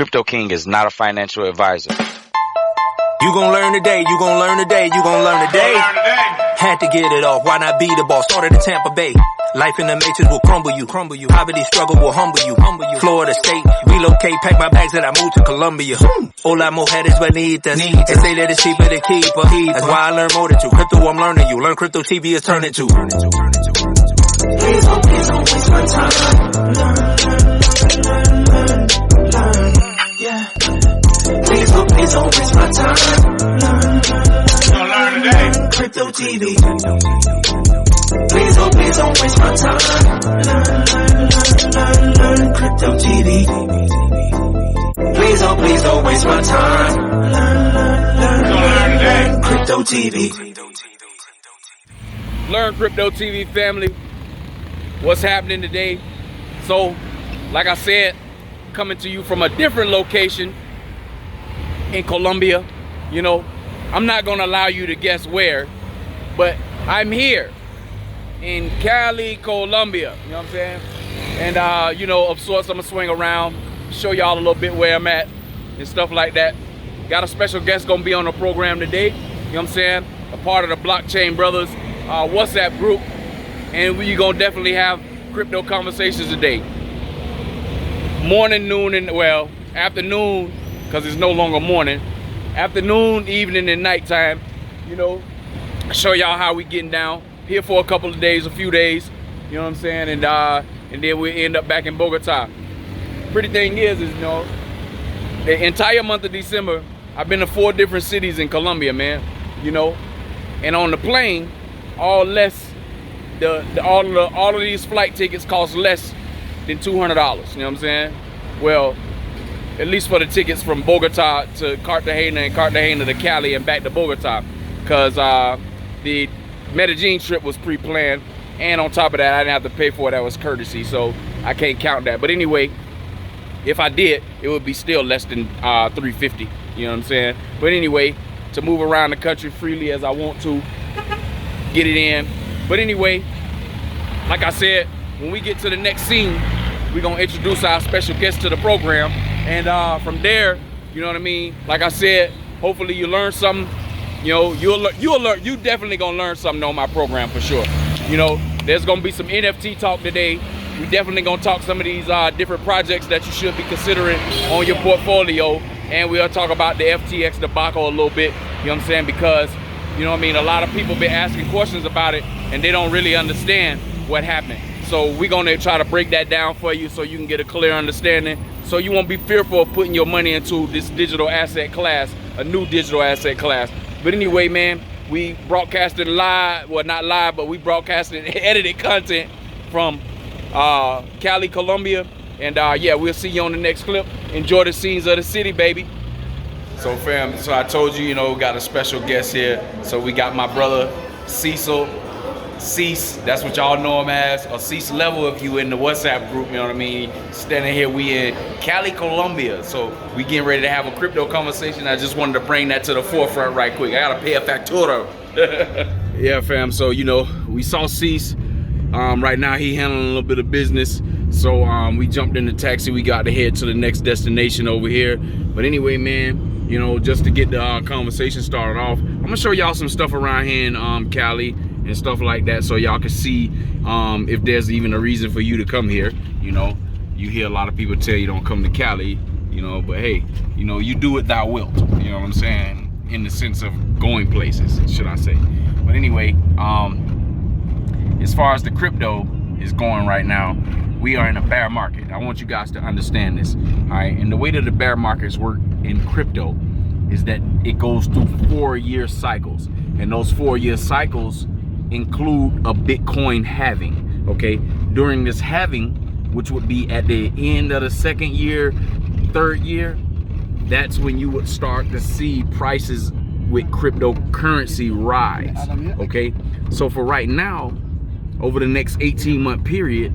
Crypto King is not a financial advisor. You gon' learn today, you gon' learn today, you gon' learn today. Had to get it off, why not be the boss? Started in Tampa Bay. Life in the matrix will crumble you. Poverty struggle will humble you. Florida State, relocate, pack my bags and I moved to Colombia. Hola mujeres bonitas, they say that it's cheaper to keep her. That's why I learn more than you. Crypto I'm learning you. Learn crypto TV is turning to. Please don't waste my time. Learn, yeah. Please don't waste my time. Learn today. Crypto TV. Please don't waste my time. Learn Crypto TV. Please don't waste my time. Learn Crypto TV. Learn Crypto TV family. What's happening today? So, like I said, coming to you from a different location in Colombia. You know, I'm not gonna allow you to guess where, but I'm here in Cali, Colombia. You know what I'm saying? And you know, of sorts, I'm gonna swing around, show y'all a little bit where I'm at and stuff like that. Got a special guest gonna be on the program today. You know what I'm saying? A part of the Blockchain Brothers WhatsApp group, and we gonna definitely have crypto conversations today. Morning, noon, and well, afternoon, because it's no longer morning. Afternoon, evening, and nighttime. You know, show y'all how we getting down. Here for a couple of days, a few days. You know what I'm saying? And then we end up back in Bogota. Pretty thing is, you know, the entire month of December, I've been to 4 different cities in Colombia, man. You know, and on the plane, all of these flight tickets cost less than $200. You know what I'm saying? Well, at least for the tickets from Bogota to Cartagena and Cartagena to Cali and back to Bogota, because the Medellin trip was pre-planned, and on top of that, I didn't have to pay for it. That was courtesy, so I can't count that. But anyway, if I did, it would be still less than $350. You know what I'm saying? But anyway, to move around the country freely as I want to, get it in. But anyway, like I said, when we get to the next scene, we're gonna introduce our special guest to the program, and from there, you know what I mean, like I said, hopefully you learn something. You know, you definitely gonna learn something on my program for sure. You know, there's gonna be some NFT talk today. We definitely gonna talk some of these different projects that you should be considering on your portfolio, and we'll talk about the FTX debacle a little bit. You know what I'm saying? Because, you know what I mean, a lot of people been asking questions about it, and they don't really understand what happened. So we're gonna try to break that down for you so you can get a clear understanding, so you won't be fearful of putting your money into this digital asset class, a new digital asset class. But anyway, man, we broadcasted live, well, not live, but we broadcasted edited content from Cali, Colombia. And yeah, we'll see you on the next clip. Enjoy the scenes of the city, baby. So fam, so I told you, you know, got a special guest here. So we got my brother Cecil, Cease, that's what y'all know him as, or Cease Level if you in the WhatsApp group, you know what I mean? Standing here, we in Cali, Colombia. So we getting ready to have a crypto conversation. I just wanted to bring that to the forefront right quick. I gotta pay a factura. Yeah, fam, so you know, we saw Cease. Right now he handling a little bit of business. So we jumped in the taxi, we got to head to the next destination over here. But anyway, man, you know, just to get the conversation started off, I'm gonna show y'all some stuff around here in Cali and stuff like that, so y'all can see if there's even a reason for you to come here. You know, you hear a lot of people tell you don't come to Cali, you know, but hey, you know, you do it thou wilt, you know what I'm saying, in the sense of going places, should I say. But anyway, as far as the crypto is going right now, we are in a bear market. I want you guys to understand this, all right? And the way that the bear markets work in crypto is that it goes through 4-year cycles, and those 4-year cycles include a Bitcoin halving, okay? During this halving, which would be at the end of the 2nd year, 3rd year, that's when you would start to see prices with cryptocurrency rise, okay? So for right now, over the next 18-month period,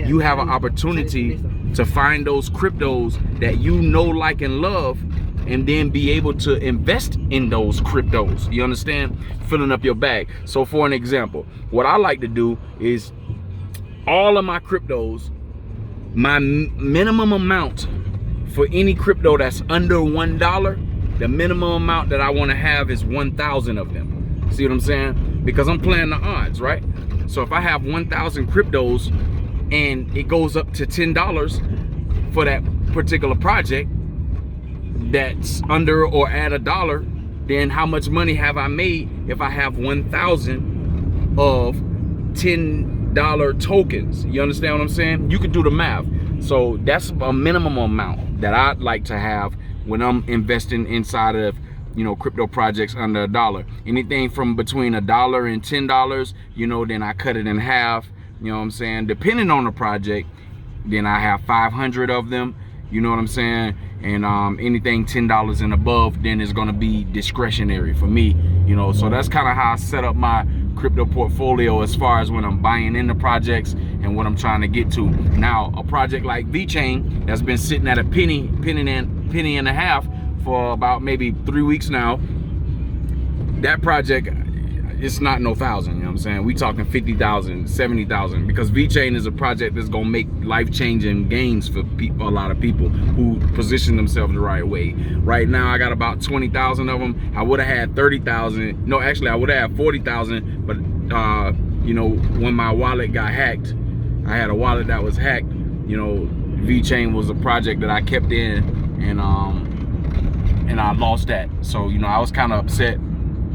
you have an opportunity to find those cryptos that you know, like, and love, and then be able to invest in those cryptos. You understand? Filling up your bag. So for an example, what I like to do is all of my cryptos, my minimum amount for any crypto that's under $1, the minimum amount that I want to have is 1,000 of them. See what I'm saying? Because I'm playing the odds, right? So if I have 1,000 cryptos and it goes up to $10 for that particular project that's under or at $1, then how much money have I made if I have 1,000 of $10 tokens? You understand what I'm saying? You can do the math. So that's a minimum amount that I'd like to have when I'm investing inside of, you know, crypto projects under $1. Anything from between $1 and $10, you know, then I cut it in half. You know what I'm saying? Depending on the project, then I have 500 of them. You know what I'm saying? And anything $10 and above, then it's gonna be discretionary for me. You know, so that's kind of how I set up my crypto portfolio as far as when I'm buying into projects and what I'm trying to get to. Now, a project like VeChain that's been sitting at a penny and a half for about maybe 3 weeks now, that project, it's not no thousand, you know what I'm saying? We talking 50,000, 70,000, because VeChain is a project that's gonna make life-changing gains for people, a lot of people who position themselves the right way. Right now, I got about 20,000 of them. I would have had 30,000. No, actually, I would have had 40,000, but you know, when my wallet got hacked, I had a wallet that was hacked. You know, VeChain was a project that I kept in, and I lost that. So, you know, I was kind of upset.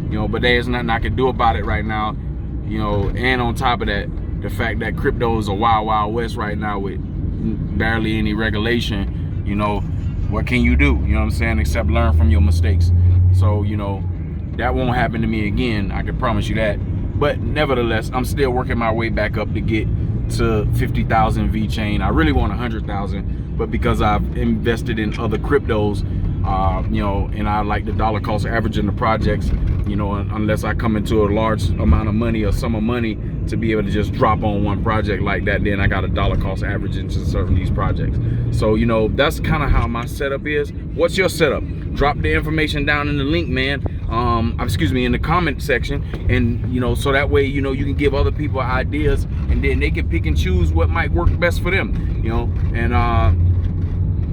You know, but there's nothing I can do about it right now. You know, and on top of that, the fact that crypto is a wild, wild west right now with barely any regulation, you know, what can you do? You know what I'm saying? Except learn from your mistakes. So, you know, that won't happen to me again. I can promise you that. But nevertheless, I'm still working my way back up to get to 50,000 VeChain. I really want 100,000, but because I've invested in other cryptos, you know, and I like the dollar cost average in the projects, you know, unless I come into a large amount of money or sum of money to be able to just drop on one project like that, then I got a dollar cost average into certain these projects. So, you know, that's kind of how my setup is. What's your setup? Drop the information down in the link, man. Excuse me, in the comment section, and you know, so that way, you know, you can give other people ideas, and then they can pick and choose what might work best for them, you know. And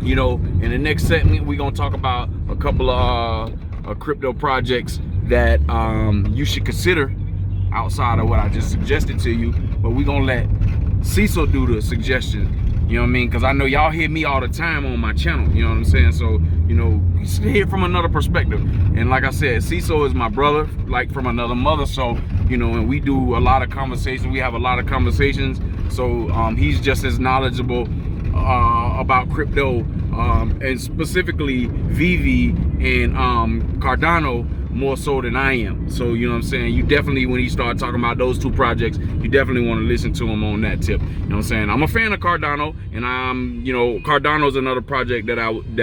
you know, in the next segment, we're gonna talk about a couple of crypto projects that you should consider outside of what I just suggested to you. But we're gonna let Cecil do the suggestion. You know what I mean? Because I know y'all hear me all the time on my channel. You know what I'm saying? So, you know, hear it from another perspective. And like I said, Cecil is my brother, like from another mother. So, you know, and we do a lot of conversations. We have a lot of conversations. So he's just as knowledgeable about crypto, and specifically Vivi and Cardano, more so than I am. So, you know what I'm saying? You definitely, when you start talking about those two projects, you definitely want to listen to him on that tip. You know what I'm saying? I'm a fan of Cardano, and you know, Cardano's another project that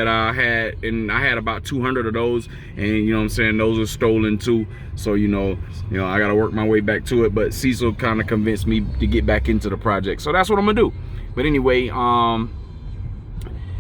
I had, and I had about 200 of those, and you know what I'm saying, those are stolen too. So, you know, I got to work my way back to it, but Cecil kind of convinced me to get back into the project. So that's what I'm going to do. But anyway, on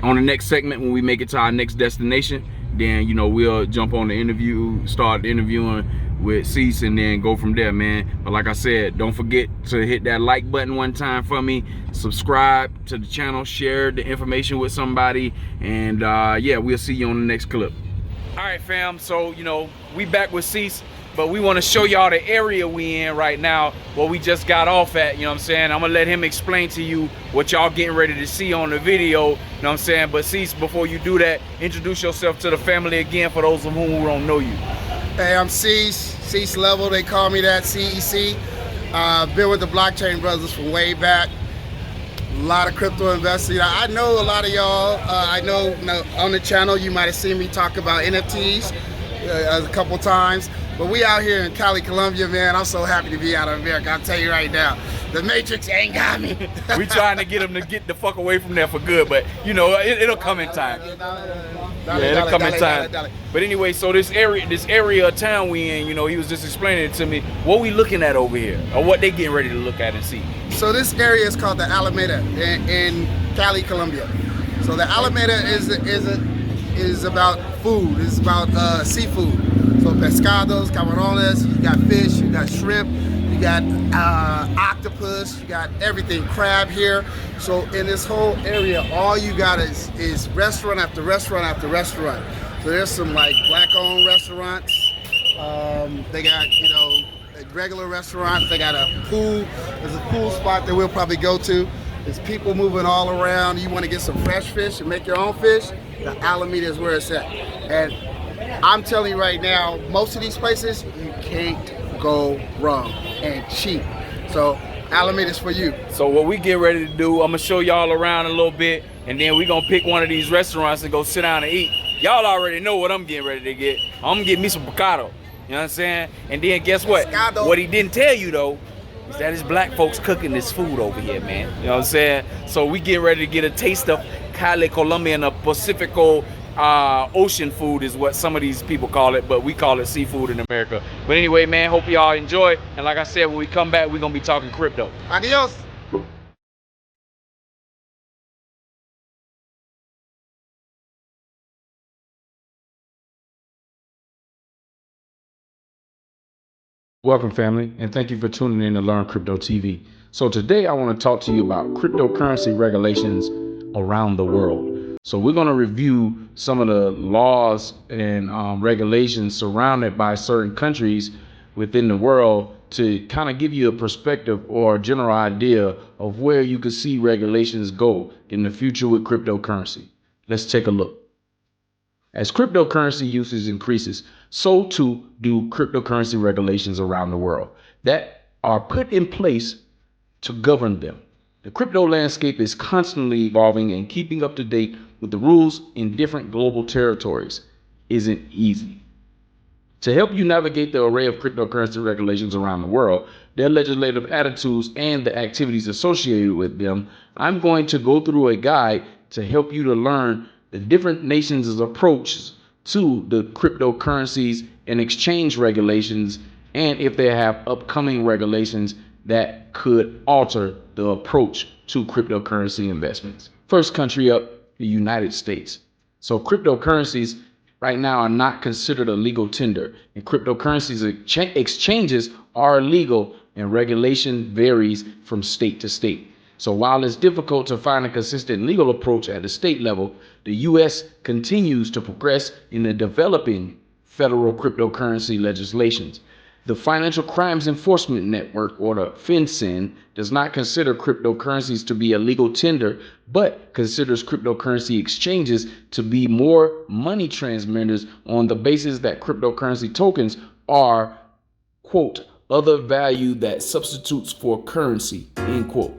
the next segment, when we make it to our next destination, then, you know, we'll jump on the interview, start interviewing with Cease, and then go from there, man. But like I said, don't forget to hit that like button one time for me, subscribe to the channel, share the information with somebody, and yeah, we'll see you on the next clip. All right, fam, so, you know, we back with Cease, but we want to show y'all the area we in right now, where we just got off at. You know what I'm saying? I'm gonna let him explain to you what y'all getting ready to see on the video. You know what I'm saying? But Cease, before you do that, introduce yourself to the family again for those of whom who don't know you. Hey, I'm Cease Level, they call me that, CEC. Been with the Blockchain Brothers from way back. A lot of crypto investing. I know a lot of y'all, I know on the channel you might have seen me talk about NFTs a couple times. But we out here in Cali, Colombia, man. I'm so happy to be out of America. I'll tell you right now, the Matrix ain't got me. We trying to get them to get the fuck away from there for good, but you know, it'll come in time. Yeah, it'll come in time. But anyway, so this area of town we in, you know, he was just explaining it to me. What we looking at over here, or what they getting ready to look at and see? So this area is called the Alameda in Cali, Colombia. So the Alameda is about food. It's about seafood. So pescados, camarones, you got fish, you got shrimp, you you got octopus, you got everything, crab here. So in this whole area, all you got is restaurant after restaurant after restaurant. So there's some like black-owned restaurants. They got, you know, regular restaurants. They got a pool. There's a pool spot that we'll probably go to. There's people moving all around. You want to get some fresh fish and make your own fish? The Alameda is where it's at. And I'm telling you right now, most of these places, you can't go wrong, and cheap. So Alameda is for you. So what we get ready to do, I'm gonna show y'all around a little bit, and then we gonna pick one of these restaurants and go sit down and eat. Y'all already know what I'm getting ready to get. I'm gonna get me some pescado. You know what I'm saying? And then guess what? Pescado. What he didn't tell you though, is that it's black folks cooking this food over here, man. You know what I'm saying? So we getting ready to get a taste of Cali, Colombia, and the Pacifico ocean food is what some of these people call it, but we call it seafood in America. But anyway, man, hope y'all enjoy. And like I said, when we come back, we're gonna be talking crypto. Adios. Welcome, family, and thank you for tuning in to Learn Crypto TV. So today I want to talk to you about cryptocurrency regulations around the world. So we're going to review some of the laws and regulations surrounded by certain countries within the world to kind of give you a perspective or a general idea of where you could see regulations go in the future with cryptocurrency. Let's take a look. As cryptocurrency usage increases, so too do cryptocurrency regulations around the world that are put in place to govern them. The crypto landscape is constantly evolving, and keeping up to date with the rules in different global territories isn't easy. To help you navigate the array of cryptocurrency regulations around the world, their legislative attitudes, and the activities associated with them, I'm going to go through a guide to help you to learn the different nations' approaches to the cryptocurrencies and exchange regulations, and if they have upcoming regulations that could alter the approach to cryptocurrency investments. First country up, the United States. So cryptocurrencies right now are not considered a legal tender, and cryptocurrencies exchanges are illegal, and regulation varies from state to state. So while it's difficult to find a consistent legal approach at the state level, the U.S. continues to progress in the developing federal cryptocurrency legislations. The Financial Crimes Enforcement Network, or the FinCEN, does not consider cryptocurrencies to be a legal tender, but considers cryptocurrency exchanges to be more money transmitters on the basis that cryptocurrency tokens are, quote, other value that substitutes for currency, end quote.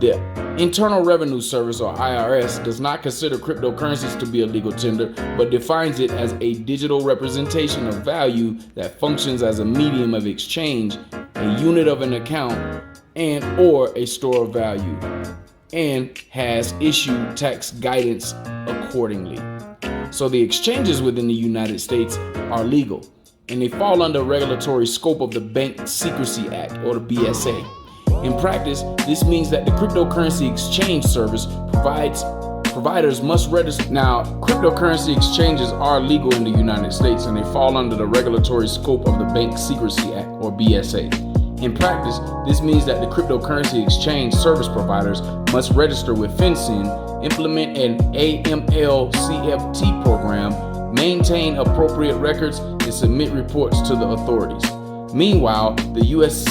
The Internal Revenue Service, or IRS, does not consider cryptocurrencies to be a legal tender, but defines it as a digital representation of value that functions as a medium of exchange, a unit of an account, and or a store of value, and has issued tax guidance accordingly. So the exchanges within the United States are legal, and they fall under regulatory scope of the Bank Secrecy Act, or the BSA. In practice, this means that the cryptocurrency exchange service providers must register. Now, cryptocurrency exchanges are legal in the United States, and they fall under the regulatory scope of the Bank Secrecy Act, or BSA. In practice, this means that the cryptocurrency exchange service providers must register with FinCEN, implement an AML-CFT program, maintain appropriate records, and submit reports to the authorities. Meanwhile, the U.S.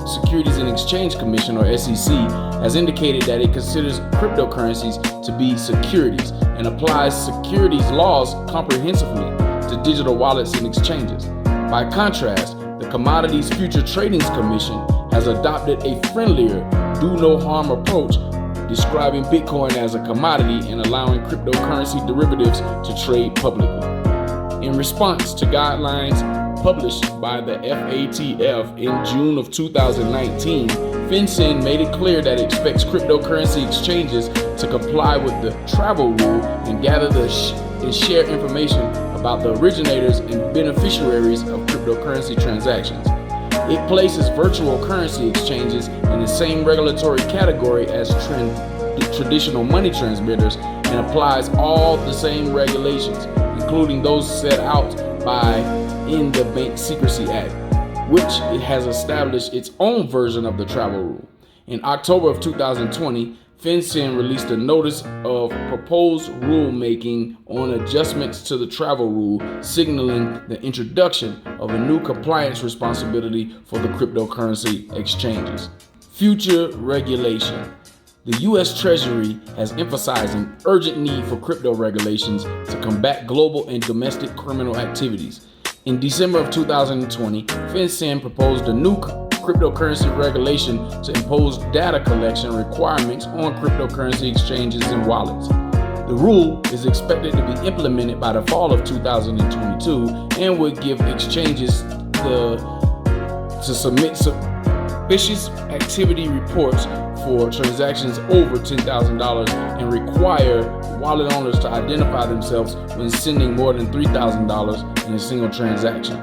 Securities and Exchange Commission, or SEC, has indicated that it considers cryptocurrencies to be securities and applies securities laws comprehensively to digital wallets and exchanges. By contrast, the Commodities Future Trading Commission has adopted a friendlier, do-no-harm approach, describing Bitcoin as a commodity and allowing cryptocurrency derivatives to trade publicly. In response to guidelines published by the FATF in June of 2019, FinCEN made it clear that it expects cryptocurrency exchanges to comply with the travel rule and gather and share information about the originators and beneficiaries of cryptocurrency transactions. It places virtual currency exchanges in the same regulatory category as traditional money transmitters and applies all the same regulations, including those set out in the Bank Secrecy Act. which it has established its own version of the travel rule. In October of 2020, FinCEN released a notice of proposed rulemaking on adjustments to the travel rule, signaling the introduction of a new compliance responsibility for the cryptocurrency exchanges. Future regulation. The U.S. Treasury has emphasized an urgent need for crypto regulations to combat global and domestic criminal activities. In December of 2020, FinCEN proposed a new cryptocurrency regulation to impose data collection requirements on cryptocurrency exchanges and wallets. The rule is expected to be implemented by the fall of 2022 and would give exchanges to submit suspicious activity reports for transactions over $10,000 and require wallet owners to identify themselves when sending more than $3,000 in a single transaction.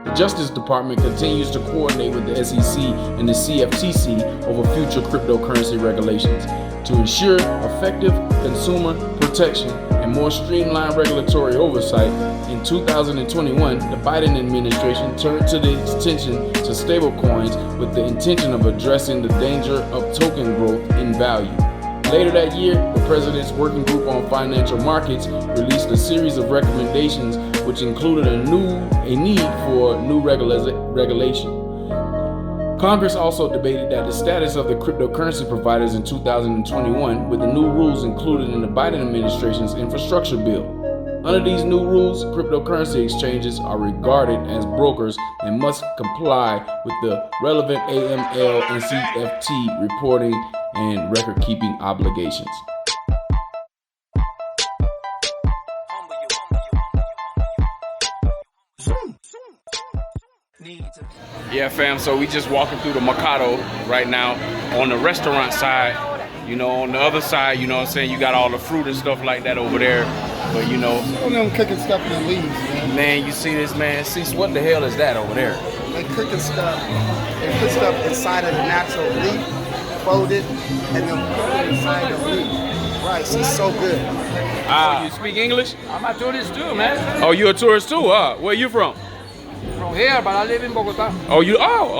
The Justice Department continues to coordinate with the SEC and the CFTC over future cryptocurrency regulations to ensure effective consumer protection and more streamlined regulatory oversight. In 2021, the Biden administration turned to the attention to stablecoins with the intention of addressing the danger of token growth in value. Later that year, the President's Working Group on Financial Markets released a series of recommendations which included a need for new regulation. Congress also debated the status of the cryptocurrency providers in 2021 with the new rules included in the Biden administration's infrastructure bill. Under these new rules, cryptocurrency exchanges are regarded as brokers and must comply with the relevant AML and CFT reporting and record-keeping obligations. Yeah, fam, so we just walking through the Mercado right now on the restaurant side. You know, on the other side, you know what I'm saying, you got all the fruit and stuff like that over there. But you know, them cooking stuff in the leaves, man. Man, you see this, man? See, what the hell is that over there? They cooking stuff. They put stuff inside of the natural leaf, fold it, and then put it inside the leaf. Rice is so good. Ah, you speak English? I'm a tourist too, man. Oh, you a tourist too? Where you from? From here, but I live in Bogota. Oh,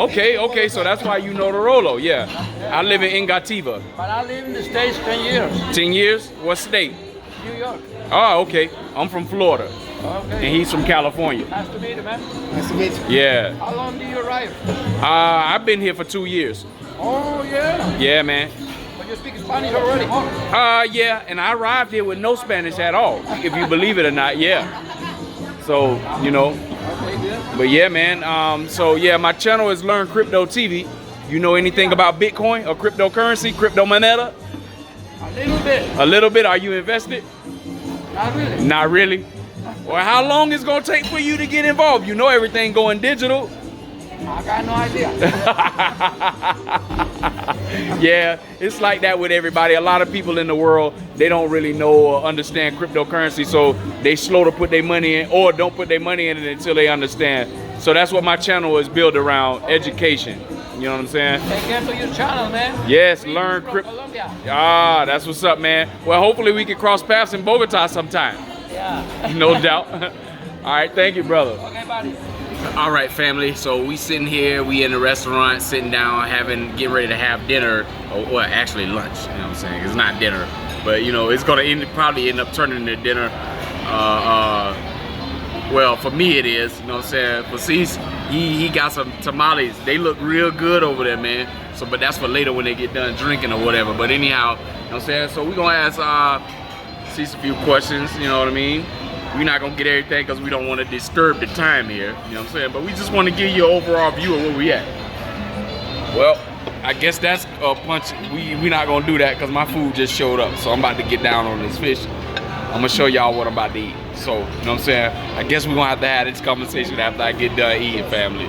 okay, so that's why you know the Rolo, yeah. I live in Engativa. But I live in the States 10 years. 10 years? What state? New York. Oh, okay. I'm from Florida. Okay. And he's from California. Nice to meet you, man. Nice to meet you. Yeah. How long did you arrive? I've been here for 2 years. Oh, yeah. Yeah, man. But you speak Spanish already, huh? Yeah, and I arrived here with no Spanish at all, if you believe it or not, yeah. So, you know. But yeah, man, so yeah, my channel is Learn Crypto TV. You know anything about Bitcoin or cryptocurrency, crypto moneda? A little bit. A little bit. Are you invested? Not really. Not really. Well, how long is it gonna take for you to get involved? You know everything going digital. I got no idea. Yeah, it's like that with everybody. A lot of people in the world, they don't really know or understand cryptocurrency, so they slow to put their money in or don't put their money in it until they understand. So that's what my channel is built around, education. You know what I'm saying? Take care to your channel, man. Yes, Learn Crypto. Ah, that's what's up, man. Well, hopefully we can cross paths in Bogota sometime. Yeah. No doubt. All right, thank you, brother. Okay, buddy. All right, family, so we sitting here, we in the restaurant, sitting down, getting ready to have dinner, or well, actually lunch, you know what I'm saying? It's not dinner, but you know, it's gonna probably end up turning into dinner. Well, for me it is, you know what I'm saying? For Cease, he got some tamales. They look real good over there, man. So, but that's for later when they get done drinking or whatever. But anyhow, you know what I'm saying? So we gonna ask Cease a few questions, you know what I mean? We're not gonna get everything because we don't want to disturb the time here, you know what I'm saying? But we just want to give you an overall view of where we at. Well, I guess that's a punch. We not gonna do that because my food just showed up. So I'm about to get down on this fish. I'm gonna show y'all what I'm about to eat. So, you know what I'm saying? I guess we're gonna have to have this conversation after I get done eating, family.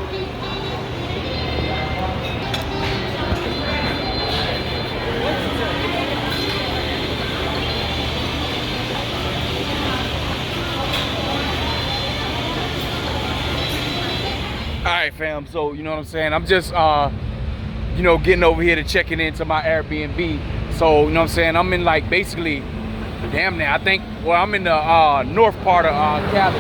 Alright, fam, so you know what I'm saying? I'm just you know, getting over here to checking into my Airbnb. So, you know what I'm saying? I'm in like basically damn near, I think, well, I'm in the north part of Cali,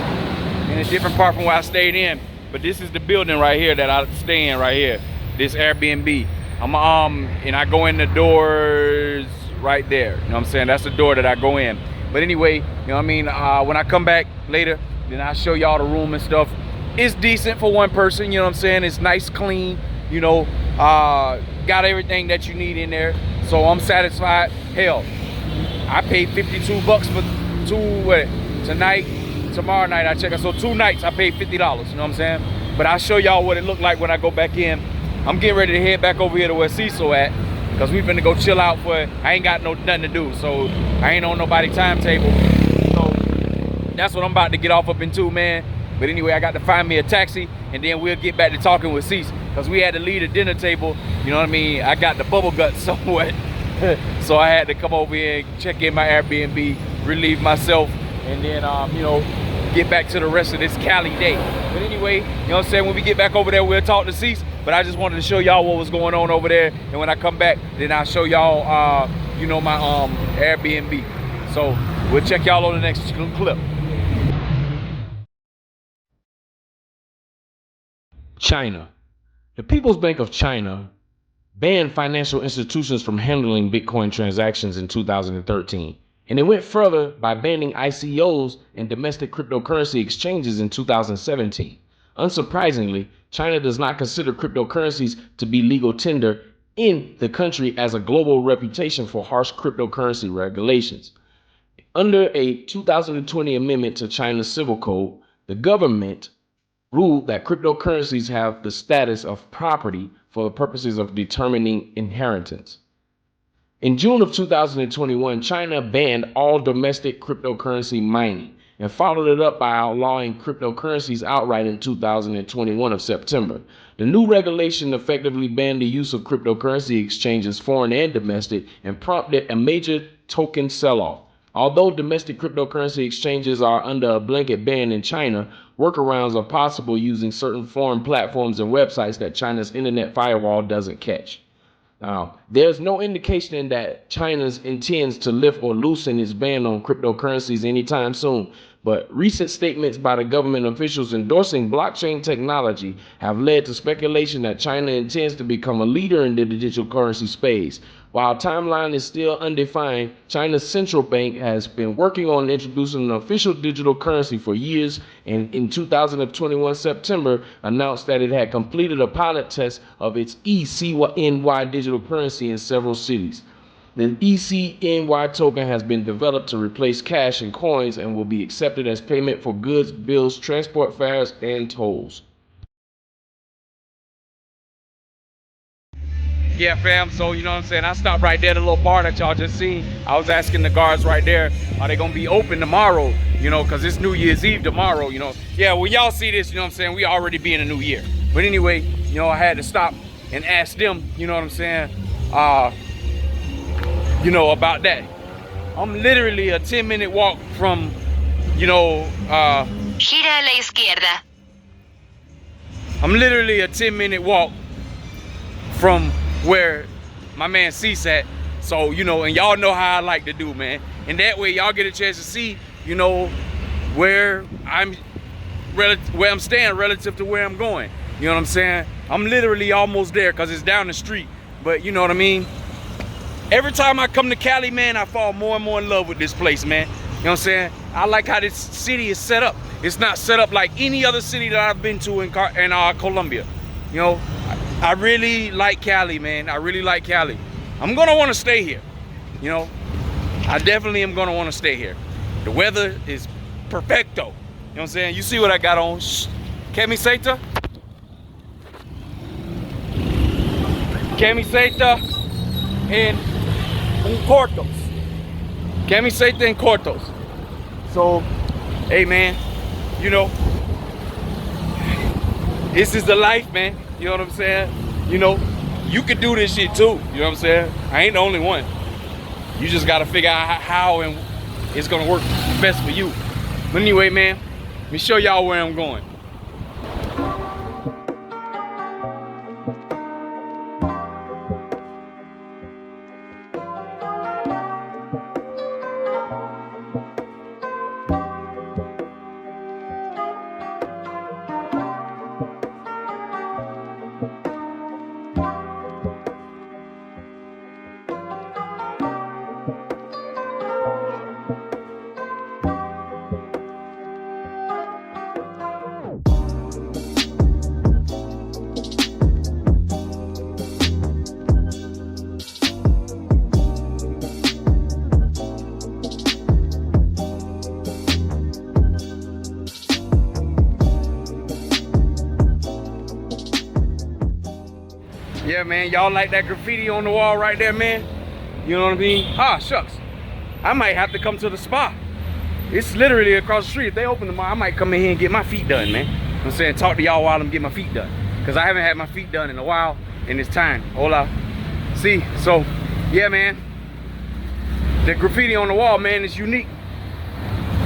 in a different part from where I stayed in. but this is the building right here that I stay in right here. This Airbnb. And I go in the doors right there. You know what I'm saying? That's the door that I go in. But anyway, you know what I mean? When I come back later, then I'll show y'all the room and stuff. It's decent for one person, you know what I'm saying? It's nice, clean, you know, got everything that you need in there. So I'm satisfied. Hell, I paid 52 bucks for tonight, tomorrow night I check it. So 2 nights I paid $50, you know what I'm saying? But I'll show y'all what it looked like when I go back in. I'm getting ready to head back over here to where Cecil at, because we finna go chill out I ain't got nothing to do, so I ain't on nobody's timetable. So that's what I'm about to get off up into, man. But anyway, I got to find me a taxi, and then we'll get back to talking with Cease, because we had to leave the dinner table, you know what I mean? I got the bubble gut somewhat, so I had to come over here and check in my Airbnb, relieve myself, and then, you know, get back to the rest of this Cali day. But anyway, you know what I'm saying? When we get back over there, we'll talk to Cease, but I just wanted to show y'all what was going on over there, and when I come back, then I'll show y'all, you know, my Airbnb. So we'll check y'all on the next clip. China. The People's Bank of China banned financial institutions from handling Bitcoin transactions in 2013. And it went further by banning ICOs and domestic cryptocurrency exchanges in 2017. Unsurprisingly, China does not consider cryptocurrencies to be legal tender in the country, as a global reputation for harsh cryptocurrency regulations. Under a 2020 amendment to China's civil code, the government ruled that cryptocurrencies have the status of property for the purposes of determining inheritance. In June of 2021, China banned all domestic cryptocurrency mining and followed it up by outlawing cryptocurrencies outright in 2021 of September. The new regulation effectively banned the use of cryptocurrency exchanges, foreign and domestic, and prompted a major token sell-off. Although domestic cryptocurrency exchanges are under a blanket ban in China, workarounds are possible using certain foreign platforms and websites that China's internet firewall doesn't catch. Now, there's no indication that China intends to lift or loosen its ban on cryptocurrencies anytime soon, but recent statements by the government officials endorsing blockchain technology have led to speculation that China intends to become a leader in the digital currency space. While timeline is still undefined, China's central bank has been working on introducing an official digital currency for years, and in 2021 September announced that it had completed a pilot test of its ECNY digital currency in several cities. The ECNY token has been developed to replace cash and coins and will be accepted as payment for goods, bills, transport fares, and tolls. Yeah, fam, so you know what I'm saying, I stopped right there at the little bar that y'all just seen. I was asking the guards right there, are they gonna be open tomorrow, you know, because it's New Year's Eve tomorrow, you know. Yeah, well, y'all see this, you know what I'm saying, we already be in a new year. But anyway, you know, I had to stop and ask them, you know what I'm saying, you know, about that. I'm literally a 10-minute walk from, you know, Gira a la izquierda. I'm literally a 10-minute walk from where my man Cease at. So, you know, and y'all know how I like to do, man. And that way y'all get a chance to see, you know, where I'm staying relative to where I'm going. You know what I'm saying? I'm literally almost there because it's down the street. But you know what I mean? Every time I come to Cali, man, I fall more and more in love with this place, man. You know what I'm saying? I like how this city is set up. It's not set up like any other city that I've been to in Colombia. You know, I really like Cali, man. I really like Cali. I'm gonna want to stay here. You know, I definitely am gonna want to stay here. The weather is perfecto. You know what I'm saying? You see what I got on? Camiseta. Camiseta and cortos. Camiseta and cortos. So, hey, man, you know, this is the life, man. You know what I'm saying? You know, you can do this shit too. You know what I'm saying? I ain't the only one. You just got to figure out how and it's going to work best for you. But anyway, man, let me show y'all where I'm going. Yeah, man, y'all like that graffiti on the wall right there, man? You know what I mean? Ah, shucks. I might have to come to the spa. It's literally across the street. If they open tomorrow, I might come in here and get my feet done, man. I'm saying, talk to y'all while I'm getting my feet done. Because I haven't had my feet done in a while, and it's time. Hola. See, so, yeah, man. The graffiti on the wall, man, is unique.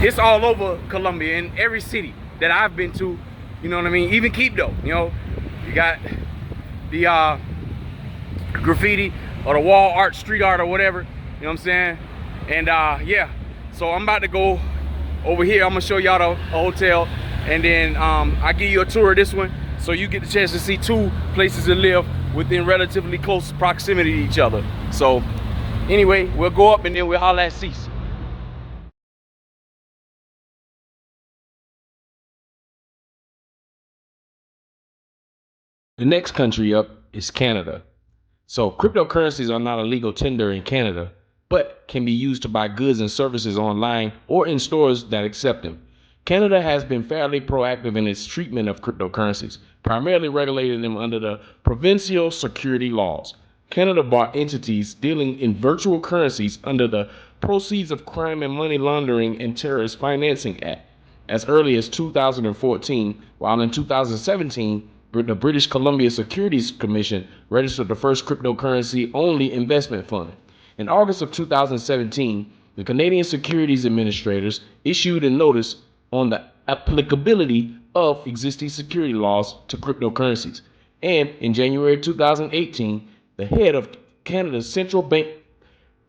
It's all over Colombia, in every city that I've been to, you know what I mean? Even Quito, you know, you got the graffiti or the wall art, street art or whatever, you know what I'm saying? And yeah, so I'm about to go over here. I'm gonna show y'all a hotel, and then I give you a tour of this one, so you get the chance to see two places to live within relatively close proximity to each other. So anyway, we'll go up and then we'll holler at Cease. The next country up is Canada. So cryptocurrencies are not a legal tender in Canada, but can be used to buy goods and services online or in stores that accept them. Canada has been fairly proactive in its treatment of cryptocurrencies, primarily regulating them under the provincial security laws. Canada bought entities dealing in virtual currencies under the Proceeds of Crime and Money Laundering and Terrorist Financing Act as early as 2014, while in 2017, the British Columbia Securities Commission registered the first cryptocurrency-only investment fund. In August of 2017, the Canadian Securities Administrators issued a notice on the applicability of existing security laws to cryptocurrencies. And in January 2018, the head of Canada's central bank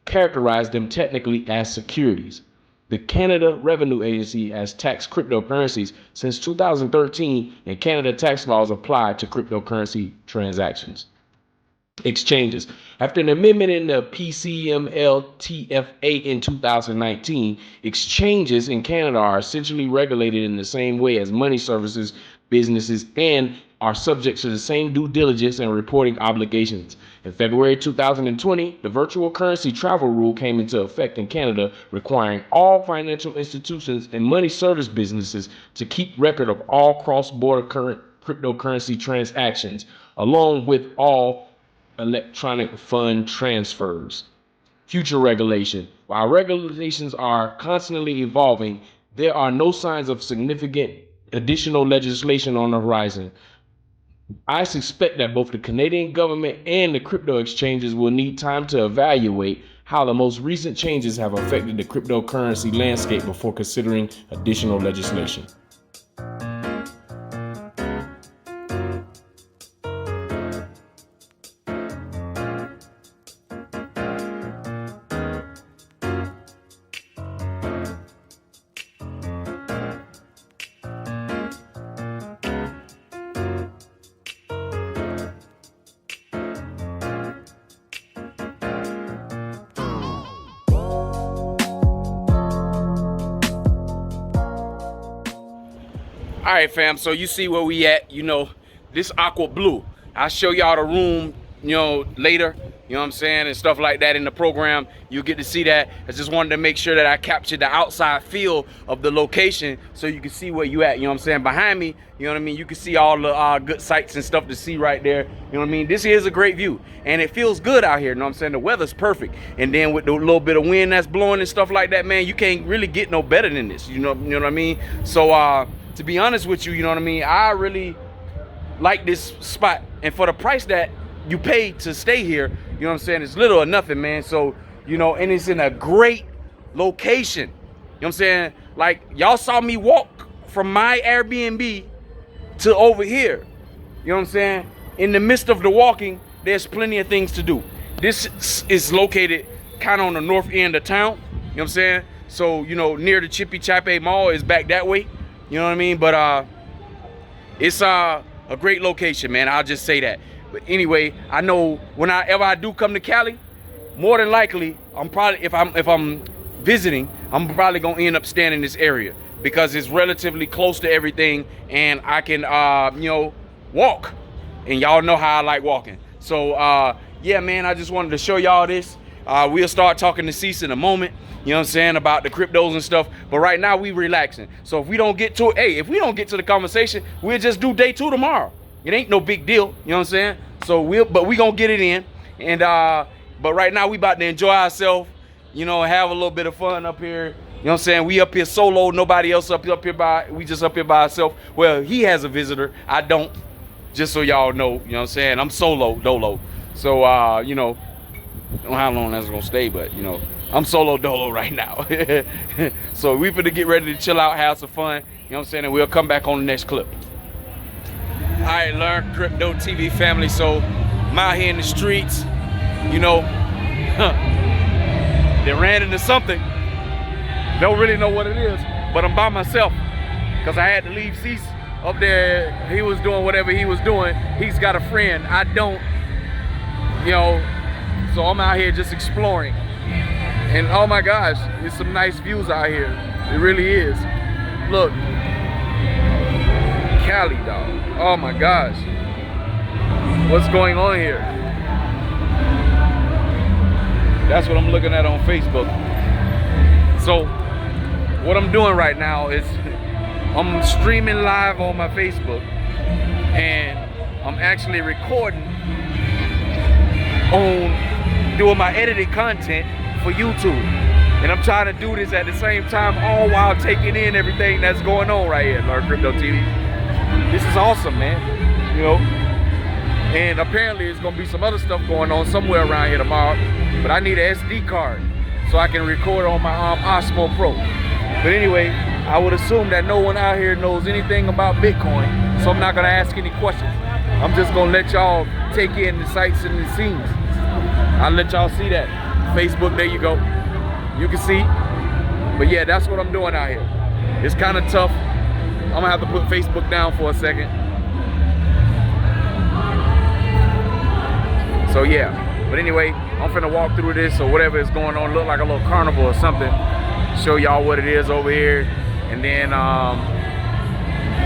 characterized them technically as securities. The Canada Revenue Agency has taxed cryptocurrencies since 2013, and Canada tax laws apply to cryptocurrency transactions. Exchanges. After an amendment in the PCMLTFA in 2019, exchanges in Canada are essentially regulated in the same way as money services businesses and are subject to the same due diligence and reporting obligations. In February 2020, the virtual currency travel rule came into effect in Canada, requiring all financial institutions and money service businesses to keep record of all cross-border current cryptocurrency transactions, along with all electronic fund transfers. Future regulation. While regulations are constantly evolving, there are no signs of significant additional legislation on the horizon. I suspect that both the Canadian government and the crypto exchanges will need time to evaluate how the most recent changes have affected the cryptocurrency landscape before considering additional legislation. All right, fam, so you see where we at, you know, this aqua blue. I'll show y'all the room, you know, later, you know what I'm saying, and stuff like that in the program. You'll get to see that. I just wanted to make sure that I captured the outside feel of the location so you can see where you at, you know what I'm saying. Behind me, you know what I mean, you can see all the good sights and stuff to see right there, you know what I mean. This is a great view, and it feels good out here, you know what I'm saying. The weather's perfect, and then with the little bit of wind that's blowing and stuff like that, man, you can't really get no better than this, you know what I mean. So to be honest with you, you know what I mean, I really like this spot, and for the price that you pay to stay here, you know what I'm saying, it's little or nothing, man. So, you know, and it's in a great location, you know what I'm saying. Like, y'all saw me walk from my Airbnb to over here, you know what I'm saying. In the midst of the walking, there's plenty of things to do. This is located kind of on the north end of town, you know what I'm saying. So, you know, near the Chippy Chape Mall is back that way, you know what I mean. But it's a great location, man. I'll just say that. But anyway, I know whenever I do come to Cali, more than likely, I'm probably, if I'm visiting, I'm probably gonna end up staying in this area because it's relatively close to everything, and I can, you know, walk. And y'all know how I like walking. So yeah, man, I just wanted to show y'all this. We'll start talking to Cease in a moment, you know what I'm saying, about the cryptos and stuff. But right now we relaxing. So if we don't get to it, hey, if we don't get to the conversation, we'll just do day 2 tomorrow. It ain't no big deal, you know what I'm saying? So we gonna get it in. And but right now we about to enjoy ourselves, you know, have a little bit of fun up here. You know what I'm saying? We up here solo, nobody else up here we just up here by ourselves. Well, he has a visitor, I don't. Just so y'all know, you know what I'm saying? I'm solo dolo. So you know, I don't know how long that's gonna stay, but you know, I'm solo dolo right now. So we finna get ready to chill out, have some fun, you know what I'm saying? And we'll come back on the next clip. All right, Learn Crypto TV family. So I'm out here in the streets, you know, they ran into something. Don't really know what it is, but I'm by myself because I had to leave Cease up there. He was doing whatever he was doing. He's got a friend, I don't, you know, so I'm out here just exploring. And oh my gosh, there's some nice views out here. It really is. Look, Cali, dog. Oh my gosh. What's going on here? That's what I'm looking at on Facebook. So what I'm doing right now is I'm streaming live on my Facebook, and I'm actually recording on doing my edited content for YouTube. And I'm trying to do this at the same time, all while taking in everything that's going on right here, Learn Crypto TV. This is awesome, man. You know, and apparently there's gonna be some other stuff going on somewhere around here tomorrow, but I need an SD card so I can record on my Osmo Pro. But anyway, I would assume that no one out here knows anything about Bitcoin, so I'm not gonna ask any questions. I'm just gonna let y'all take in the sights and the scenes. I'll let y'all see that. Facebook, there you go. You can see. But yeah, that's what I'm doing out here. It's kind of tough. I'm gonna have to put Facebook down for a second. So yeah. But anyway, I'm finna walk through this or whatever is going on. Look like a little carnival or something. Show y'all what it is over here. And then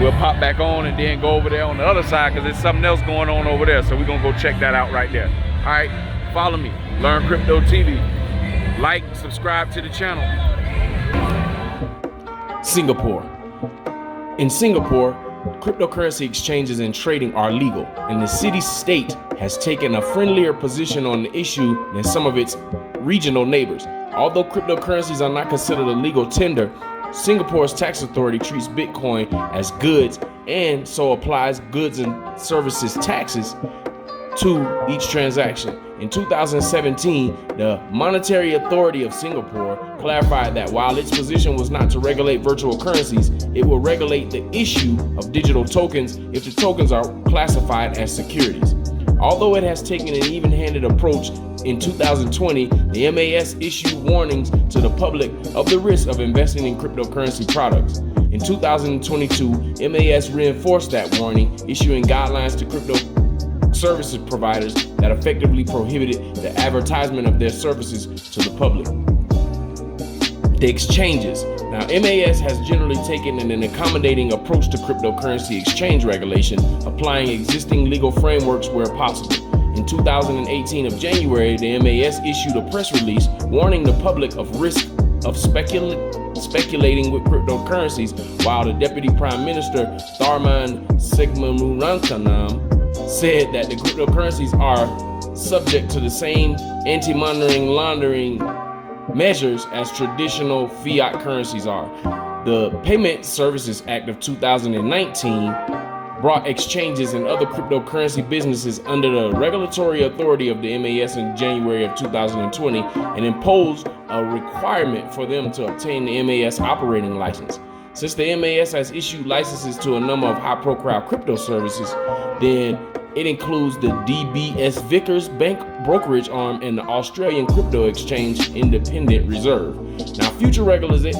we'll pop back on and then go over there on the other side because there's something else going on over there. So we're gonna go check that out right there. All right, follow me, Learn Crypto TV. Like, subscribe to the channel. Singapore. In Singapore, cryptocurrency exchanges and trading are legal, and the city-state has taken a friendlier position on the issue than some of its regional neighbors. Although cryptocurrencies are not considered a legal tender, Singapore's tax authority treats Bitcoin as goods and so applies goods and services taxes to each transaction. In 2017, the Monetary Authority of Singapore clarified that while its position was not to regulate virtual currencies, it will regulate the issue of digital tokens if the tokens are classified as securities. Although it has taken an even-handed approach, in 2020, the MAS issued warnings to the public of the risk of investing in cryptocurrency products. In 2022, MAS reinforced that warning, issuing guidelines to crypto services providers that effectively prohibited the advertisement of their services to the public. The exchanges. Now, MAS has generally taken an accommodating approach to cryptocurrency exchange regulation, applying existing legal frameworks where possible. In 2018 of January, the MAS issued a press release warning the public of risk of speculating with cryptocurrencies, while the Deputy Prime Minister, Tharman Shanmugaratnam, said that the cryptocurrencies are subject to the same anti-money laundering measures as traditional fiat currencies are. The Payment Services Act of 2019 brought exchanges and other cryptocurrency businesses under the regulatory authority of the MAS in January of 2020 and imposed a requirement for them to obtain the MAS operating license. Since the MAS has issued licenses to a number of high-profile crypto services, then it includes the DBS Vickers Bank brokerage arm and the Australian crypto exchange Independent Reserve. Now, future regulations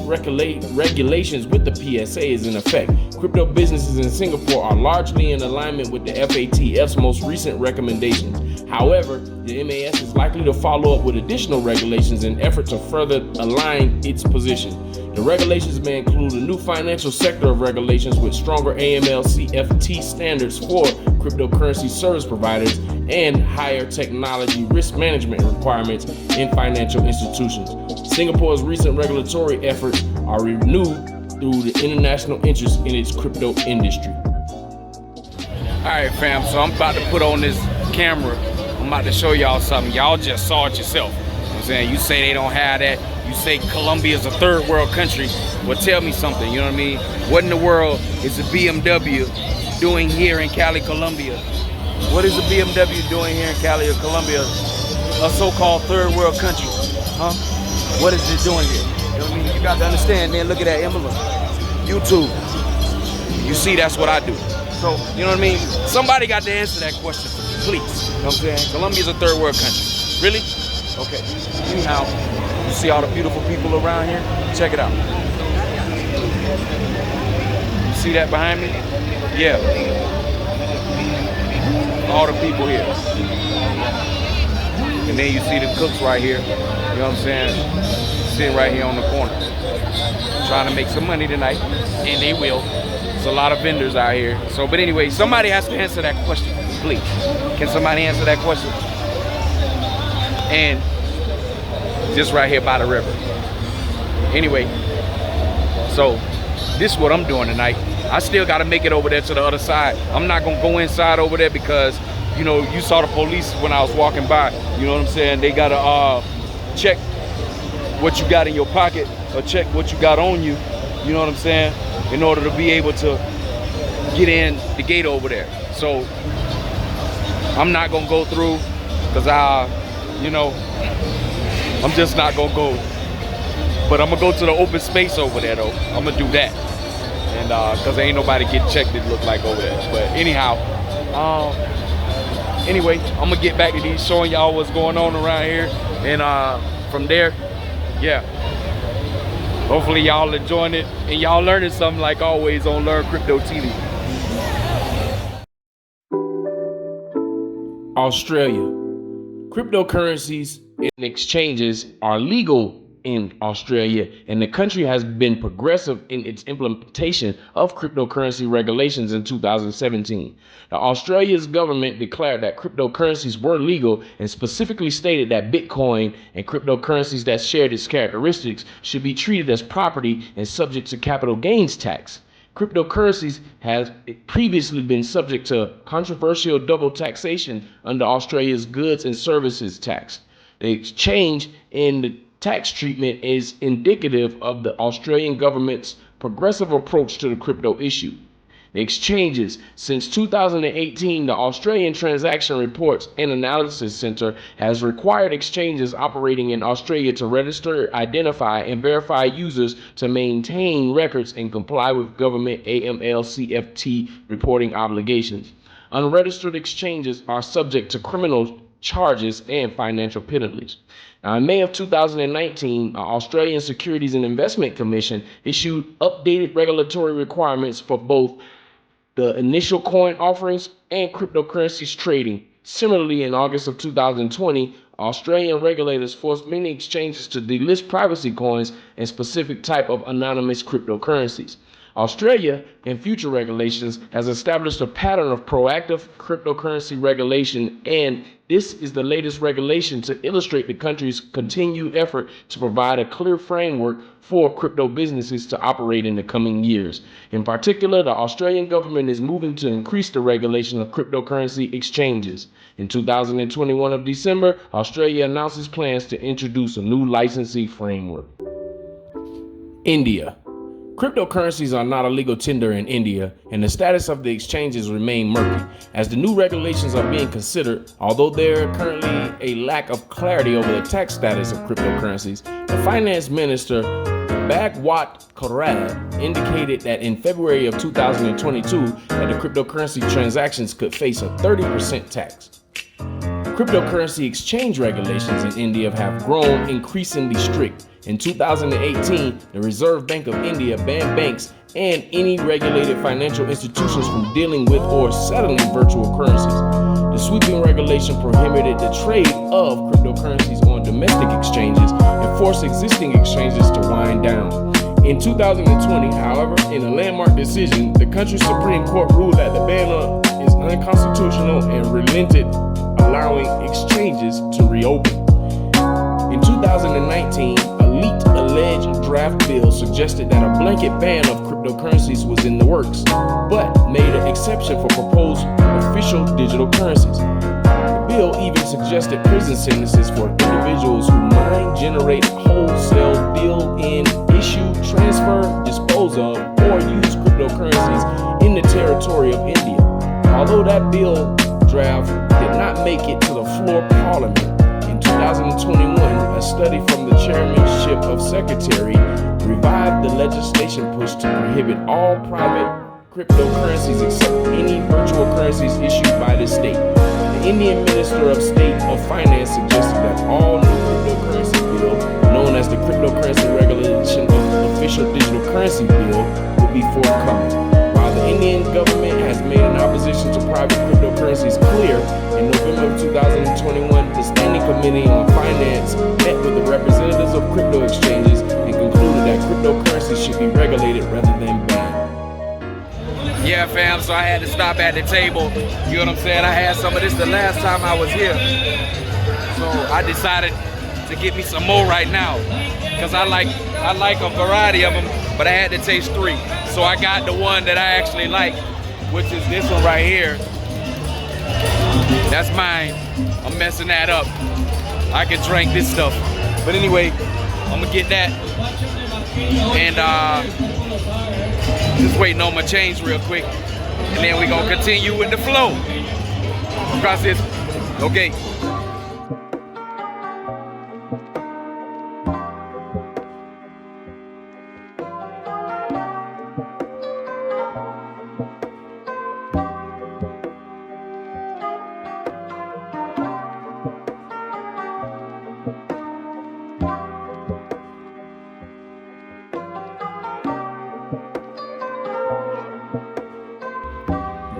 with the PSA is in effect. Crypto businesses in Singapore are largely in alignment with the FATF's most recent recommendations. However, the MAS is likely to follow up with additional regulations in an effort to further align its position. The regulations may include a new financial sector of regulations with stronger AML-CFT standards for cryptocurrency service providers and higher technology risk management requirements in financial institutions. Singapore's recent regulatory efforts are renewed through the international interest in its crypto industry. Alright fam, so I'm about to put on this camera. I'm about to show y'all something. Y'all just saw it yourself. You know what I'm saying? You say they don't have that. You say Colombia's a third world country. Well, tell me something, you know what I mean? What in the world is a BMW doing here in Cali, Colombia? What is a BMW doing here in Cali or Colombia? A so-called third world country, huh? What is it doing here? You know what I mean? You got to understand, man. Look at that emblem. YouTube. You see, that's what I do. So, you know what I mean? Somebody got to answer that question, please. You know what I'm saying? Colombia's a third world country. Really? Okay. Anyhow, you see all the beautiful people around here? Check it out. You see that behind me? Yeah. All the people here. And then you see the cooks right here. You know what I'm saying? Sitting right here on the corner. Trying to make some money tonight. And they will. There's a lot of vendors out here. So, but anyway, somebody has to answer that question, please. Can somebody answer that question? And just right here by the river. Anyway, so this is what I'm doing tonight. I still got to make it over there to the other side. I'm not going to go inside over there because, you know, you saw the police when I was walking by. You know what I'm saying? They got to check what you got in your pocket or check what you got on you. You know what I'm saying? In order to be able to get in the gate over there. So I'm not going to go through because you know, I'm just not going to go. But I'm going to go to the open space over there, though. I'm going to do that. And because ain't nobody get checked, it look like over there. But anyhow, anyway, I'm going to get back to these, showing y'all what's going on around here. And from there, yeah. Hopefully y'all enjoying it and y'all learning something like always on Learn Crypto TV. Australia. Cryptocurrencies and exchanges are legal in Australia, and the country has been progressive in its implementation of cryptocurrency regulations in 2017. The Australia's government declared that cryptocurrencies were legal and specifically stated that Bitcoin and cryptocurrencies that shared its characteristics should be treated as property and subject to capital gains tax. Cryptocurrencies have previously been subject to controversial double taxation under Australia's goods and services tax. The change in the tax treatment is indicative of the Australian government's progressive approach to the crypto issue. The exchanges. Since 2018, the Australian Transaction Reports and Analysis Centre has required exchanges operating in Australia to register, identify, and verify users to maintain records and comply with government AML/CFT reporting obligations. Unregistered exchanges are subject to criminal charges and financial penalties. Now, in May of 2019, the Australian Securities and Investment Commission issued updated regulatory requirements for both the initial coin offerings and cryptocurrencies trading. Similarly, in August of 2020, Australian regulators forced many exchanges to delist privacy coins and specific type of anonymous cryptocurrencies. Australia, in future regulations, has established a pattern of proactive cryptocurrency regulation, and this is the latest regulation to illustrate the country's continued effort to provide a clear framework for crypto businesses to operate in the coming years. In particular, the Australian government is moving to increase the regulation of cryptocurrency exchanges. In 2021 of December, Australia announced its plans to introduce a new licensing framework. India. Cryptocurrencies are not a legal tender in India, and the status of the exchanges remain murky. As the new regulations are being considered, although there are currently a lack of clarity over the tax status of cryptocurrencies, the finance minister, Bhagwat Karad, indicated that in February of 2022 that the cryptocurrency transactions could face a 30% tax. Cryptocurrency exchange regulations in India have grown increasingly strict. In 2018, the Reserve Bank of India banned banks and any regulated financial institutions from dealing with or settling virtual currencies. The sweeping regulation prohibited the trade of cryptocurrencies on domestic exchanges and forced existing exchanges to wind down. In 2020, however, in a landmark decision, the country's Supreme Court ruled that the ban is unconstitutional and relented, allowing exchanges to reopen. In 2019, a leaked alleged draft bill suggested that a blanket ban of cryptocurrencies was in the works, but made permanent exception for proposed official digital currencies. The bill even suggested prison sentences for individuals who mine, generate, wholesale, deal in, issue, transfer, dispose of, or use cryptocurrencies in the territory of India. Although that bill draft did not make it to the floor of Parliament, in 2021, a study from the chairmanship of Secretary revived the legislation push to prohibit all private cryptocurrencies except any virtual currencies issued by the state. The Indian Minister of State of Finance suggested that all new cryptocurrency bill, known as the Cryptocurrency Regulation of Official Digital Currency Bill, would be forthcoming. While the Indian government has made an opposition to private cryptocurrencies clear, in November of 2021, the Standing Committee on Finance met with the representatives of crypto exchanges and concluded that cryptocurrencies should be regulated rather than banned. Yeah, fam, so I had to stop at the table. You know what I'm saying? I had some of this the last time I was here. So I decided to get me some more right now. Because I like a variety of them, but I had to taste 3. So I got the one that I actually like, which is this one right here. That's mine. I'm messing that up. I can drink this stuff. But anyway, I'm gonna get that. And just waiting on my change real quick. And then we're gonna continue with the flow. Process. Okay.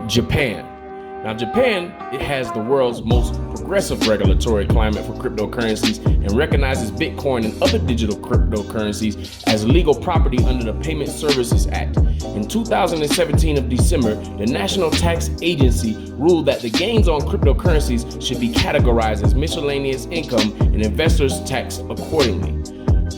Japan. Now, Japan, it has the world's most progressive regulatory climate for cryptocurrencies and recognizes Bitcoin and other digital cryptocurrencies as legal property under the Payment Services Act. In 2017 of December, the National Tax Agency ruled that the gains on cryptocurrencies should be categorized as miscellaneous income and investors taxed accordingly.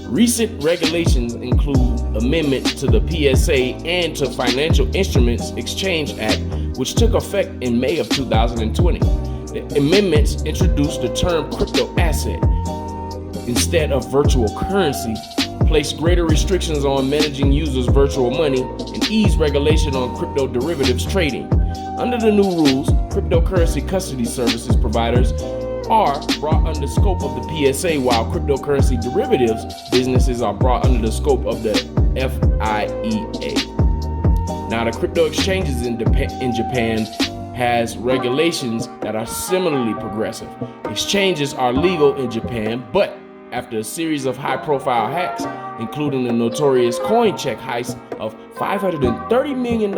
Recent regulations include amendments to the PSA and to Financial Instruments Exchange Act, which took effect in May of 2020. The amendments introduced the term crypto asset instead of virtual currency, placed greater restrictions on managing users' virtual money, and eased regulation on crypto derivatives trading. Under the new rules, cryptocurrency custody services providers are brought under the scope of the PSA, while cryptocurrency derivatives businesses are brought under the scope of the FIEA. Now, the crypto exchanges in Japan has regulations that are similarly progressive. Exchanges are legal in Japan, but after a series of high-profile hacks, including the notorious coin check heist of $530 million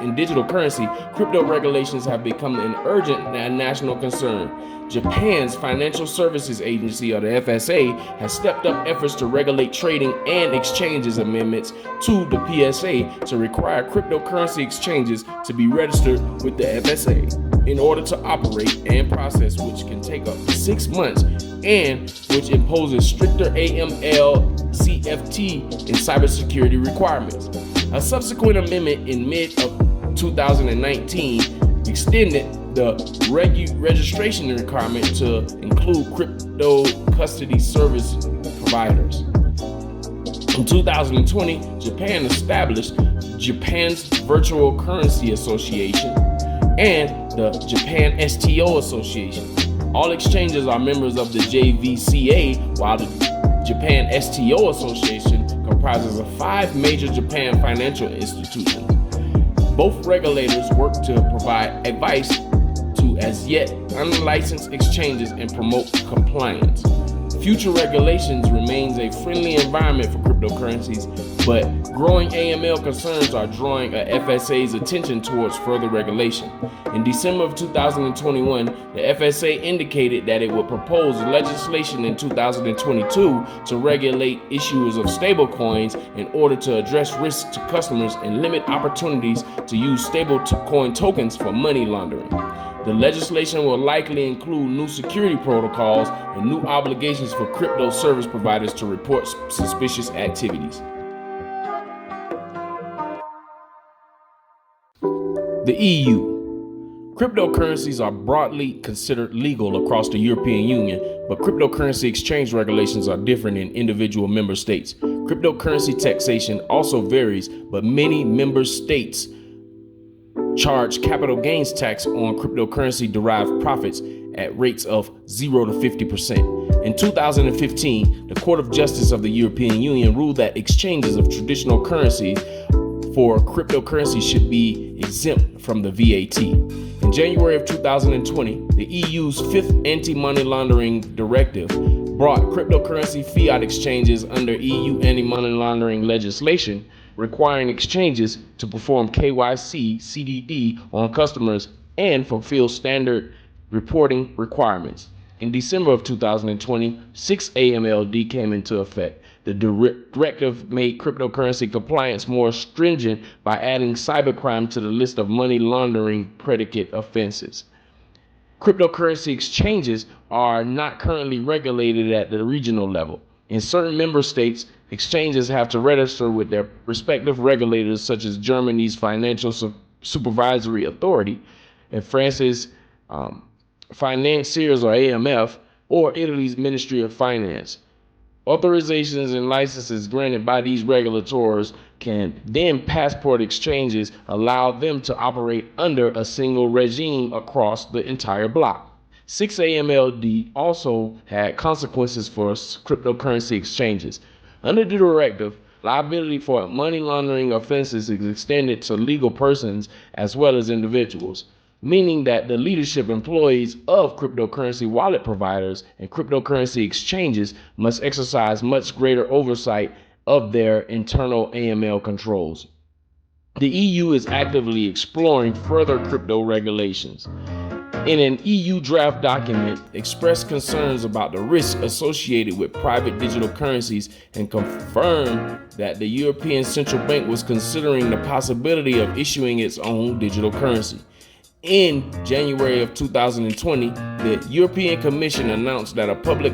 in digital currency, crypto regulations have become an urgent national concern. Japan's Financial Services Agency, or the FSA, has stepped up efforts to regulate trading and exchanges. Amendments to the PSA to require cryptocurrency exchanges to be registered with the FSA in order to operate and process, which can take up to 6 months, and which imposes stricter AML, CFT, and cybersecurity requirements. A subsequent amendment in mid of 2019 extended the registration requirement to include crypto custody service providers. In 2020, Japan established Japan's Virtual Currency Association and the Japan STO Association. All exchanges are members of the JVCA, while the Japan STO Association comprises of 5 major Japan financial institutions. Both regulators work to provide advice to as yet unlicensed exchanges and promote compliance. Future regulations remains a friendly environment for cryptocurrencies, but growing AML concerns are drawing a FSA's attention towards further regulation. In December of 2021, the FSA indicated that it would propose legislation in 2022 to regulate issuers of stablecoins in order to address risks to customers and limit opportunities to use stablecoin tokens for money laundering. The legislation will likely include new security protocols and new obligations for crypto service providers to report suspicious activities. The EU. Cryptocurrencies are broadly considered legal across the European Union, but cryptocurrency exchange regulations are different in individual member states. Cryptocurrency taxation also varies, but many member states charge capital gains tax on cryptocurrency-derived profits at rates of 0 to 50%. In 2015, the Court of Justice of the European Union ruled that exchanges of traditional currencies for cryptocurrency should be exempt from the VAT. In January of 2020, the EU's fifth anti-money laundering directive brought cryptocurrency fiat exchanges under EU anti-money laundering legislation, requiring exchanges to perform KYC, CDD on customers and fulfill standard reporting requirements. In December of 2020, 6 AMLD came into effect. The directive made cryptocurrency compliance more stringent by adding cybercrime to the list of money laundering predicate offenses. Cryptocurrency exchanges are not currently regulated at the regional level. In certain member states, exchanges have to register with their respective regulators, such as Germany's Financial Supervisory Authority and France's Financiers or AMF, or Italy's Ministry of Finance. Authorizations and licenses granted by these regulators can then passport exchanges, allow them to operate under a single regime across the entire block. 6 AMLD also had consequences for cryptocurrency exchanges. Under the directive, liability for money laundering offenses is extended to legal persons as well as individuals, meaning that the leadership employees of cryptocurrency wallet providers and cryptocurrency exchanges must exercise much greater oversight of their internal AML controls. The EU is actively exploring further crypto regulations. In an EU draft document, expressed concerns about the risk associated with private digital currencies and confirmed that the European Central Bank was considering the possibility of issuing its own digital currency. In January of 2020, the European Commission announced that a public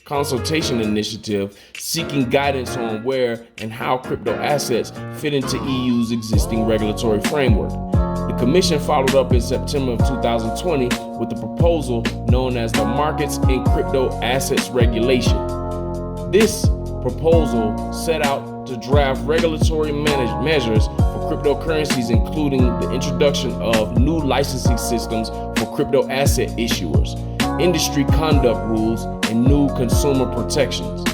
consultation initiative seeking guidance on where and how crypto assets fit into EU's existing regulatory framework. The Commission followed up in September of 2020 with the proposal known as the Markets in Crypto Assets Regulation. This proposal set out to draft regulatory measures for cryptocurrencies, including the introduction of new licensing systems for crypto asset issuers, industry conduct rules, and new consumer protections.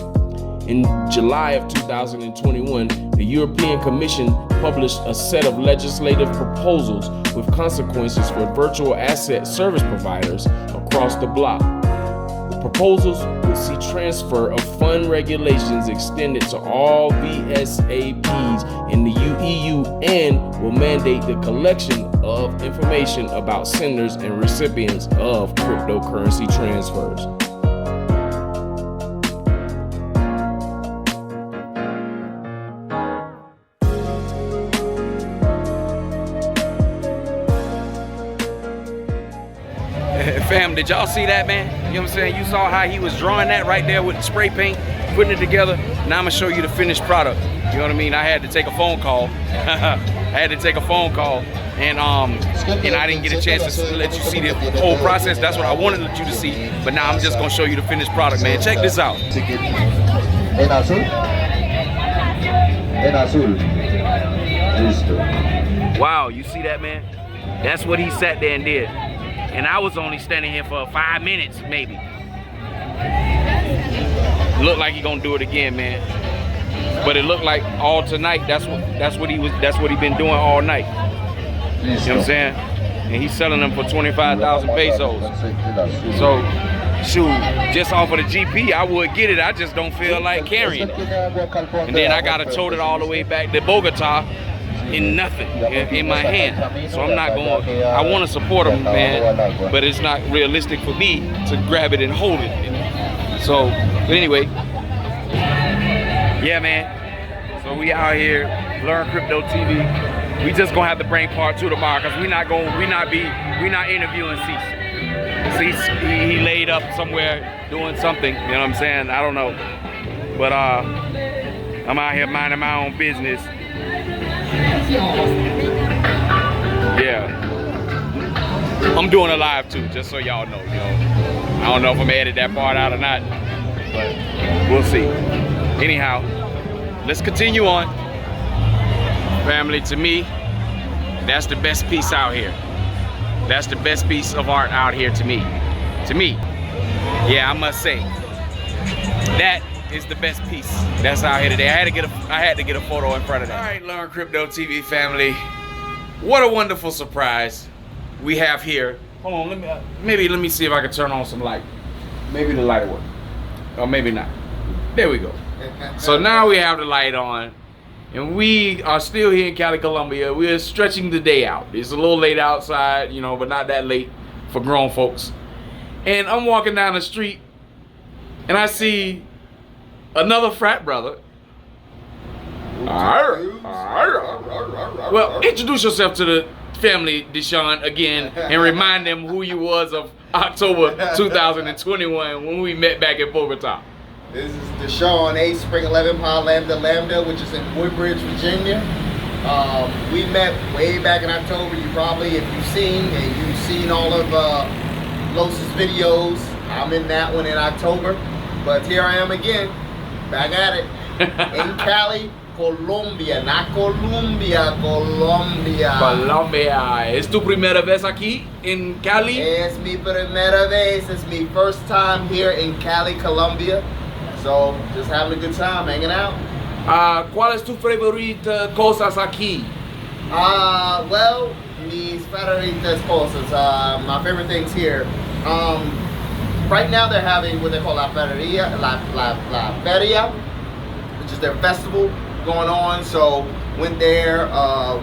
In July of 2021, the European Commission published a set of legislative proposals with consequences for virtual asset service providers across the bloc. The proposals will see transfer of fund regulations extended to all VSAPs in the EU and will mandate the collection of information about senders and recipients of cryptocurrency transfers. Fam, did y'all see that, man? You know what I'm saying? You saw how he was drawing that right there with the spray paint, putting it together. Now I'm gonna show you the finished product. You know what I mean? I had to take a phone call. And I didn't get a chance to let you see the whole process. That's what I wanted you to see. But now I'm just gonna show you the finished product, man. Check this out. En azul. En azul. Listo. Wow, you see that, man? That's what he sat there and did. And I was only standing here for 5 minutes, maybe. Looked like he gonna do it again, man. But it looked like all tonight. That's what he been doing all night. You know what I'm saying? And he's selling them for 25,000 pesos. So, shoot, just off of the GP, I would get it. I just don't feel like carrying it. And then I gotta tote it all the way back to Bogota in nothing, in my hand. So I'm not going, I want to support him, man, but it's not realistic for me to grab it and hold it. So, but anyway, yeah, man. So we out here, Learn Crypto TV. We just gonna have to bring part 2 tomorrow, cause we not interviewing Cease. Cease, he laid up somewhere doing something, you know what I'm saying? I don't know. But I'm out here minding my own business. Yeah. I'm doing a live too, just so y'all know. I don't know if I'm gonna edit that part out or not, but we'll see. Anyhow, let's continue on. Family, to me, that's the best piece out here. That's the best piece of art out here to me. To me, yeah, I must say, that is the best piece that's out here today. I had to get a photo in front of that. All right, Learn Crypto TV family, what a wonderful surprise we have here. Hold on, let me see if I can turn on some light. Maybe the light will work, or maybe not. There we go. So now we have the light on, and we are still here in Cali, Colombia. We're stretching the day out. It's a little late outside, but not that late for grown folks. And I'm walking down the street, and I see another frat brother. Well, introduce yourself to the family, Deshaun, again, and remind them who you was of October 2021 when we met back in Bogota. This is Deshaun, 8 Spring 11 Pi Lambda, which is in Woodbridge, Virginia. We met way back in October. You probably, if you've seen all of Los's videos, I'm in that one in October. But here I am again, back at it, in Cali, Colombia, not Colombia, Colombia. Colombia. ¿Es tu primera vez aquí en Cali? Es mi primera vez. It's my first time here in Cali, Colombia. So, just having a good time, hanging out. ¿Cuál es tu favorita cosas aquí? Well, mis favoritas cosas, my favorite things here. Right now they're having what they call la Feria, la Feria, which is their festival going on. So went there,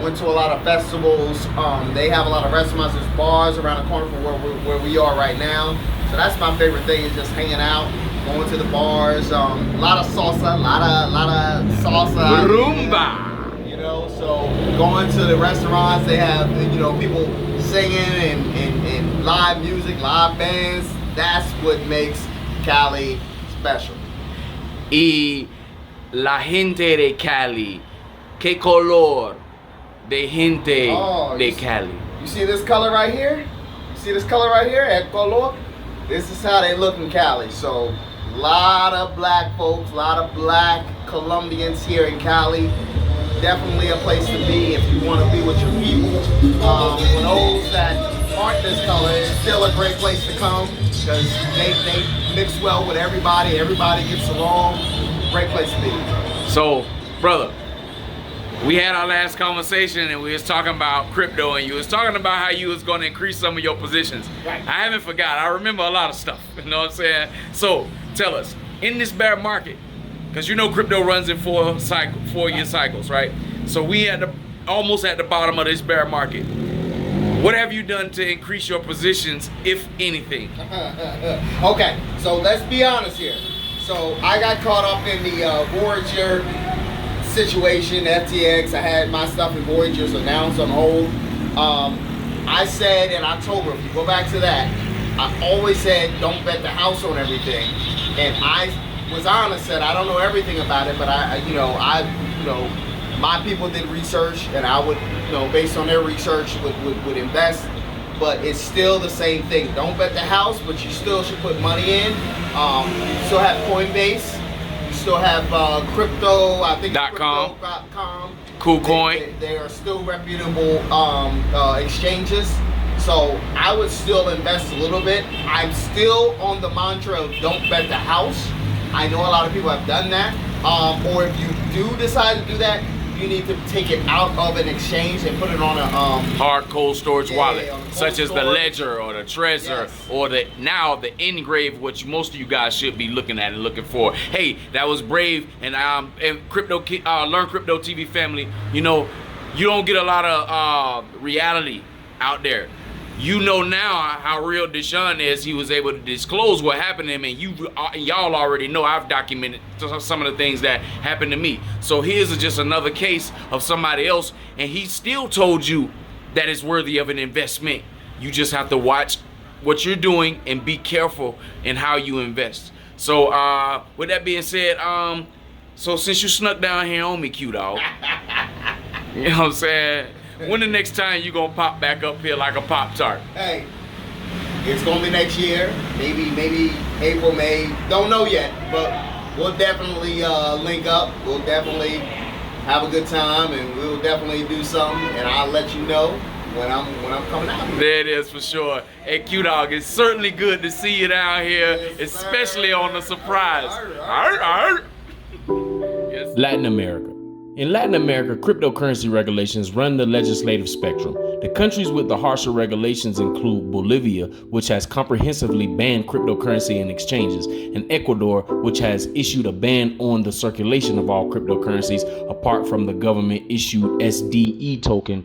went to a lot of festivals. They have a lot of restaurants, there's bars around the corner from where we are right now. So that's my favorite thing, is just hanging out, going to the bars. A lot of salsa, a lot of salsa. Rumba. So going to the restaurants, they have people singing and live music, live bands. That's what makes Cali special. Y la gente de Cali, ¿qué color de gente de Cali? You see this color right here? You see this color right here, el color? This is how they look in Cali. So a lot of black folks, a lot of black Colombians here in Cali. Definitely a place to be if you want to be with your people. For those that aren't this color, it's still a great place to come because they mix well with everybody. Everybody gets along. Great place to be. So, brother, we had our last conversation and we was talking about crypto, and you was talking about how you was going to increase some of your positions. Right. I haven't forgot. I remember a lot of stuff. You know what I'm saying? So, tell us, in this bear market, because crypto runs in 4-year cycles, right? So we almost at the bottom of this bear market. What have you done to increase your positions, if anything? Okay, so let's be honest here. So I got caught up in the Voyager situation, FTX. I had my stuff in Voyager, so now it's on hold. I said in October, if you go back to that, I always said don't bet the house on everything, and I was honest, said I don't know everything about it, but my people did research, and I would, based on their research, would invest. But it's still the same thing. Don't bet the house, but you still should put money in. You still have Coinbase. You still have crypto. I think crypto.com. KuCoin. They are still reputable exchanges. So I would still invest a little bit. I'm still on the mantra of don't bet the house. I know a lot of people have done that. Or if you do decide to do that, you need to take it out of an exchange and put it on a hard cold storage wallet, such as the Ledger or the Trezor, or the Engrave, which most of you guys should be looking at and looking for. Hey, that was brave, and Learn Crypto TV family. You don't get a lot of reality out there. Now how real Deshaun is. He was able to disclose what happened to him, and y'all already know I've documented some of the things that happened to me. So here's just another case of somebody else, and he still told you that it's worthy of an investment. You just have to watch what you're doing and be careful in how you invest. So with that being said, so since you snuck down here on me, Q dog, you know what I'm saying? When the next time you gonna pop back up here like a Pop-Tart? Hey, It's gonna be next year, maybe April, May. Don't know yet, but we'll definitely link up. We'll definitely have a good time, and we'll definitely do something. And I'll let you know when I'm coming out here. There it is for sure. Hey, Q-Dog, it's certainly good to see you down here, Yes, especially sir. on the surprise. Arr, arr. Yes. Latin America. In Latin America, cryptocurrency regulations run the legislative spectrum. The countries with the harsher regulations include Bolivia, which has comprehensively banned cryptocurrency and exchanges, and Ecuador, which has issued a ban on the circulation of all cryptocurrencies apart from the government-issued SDE token.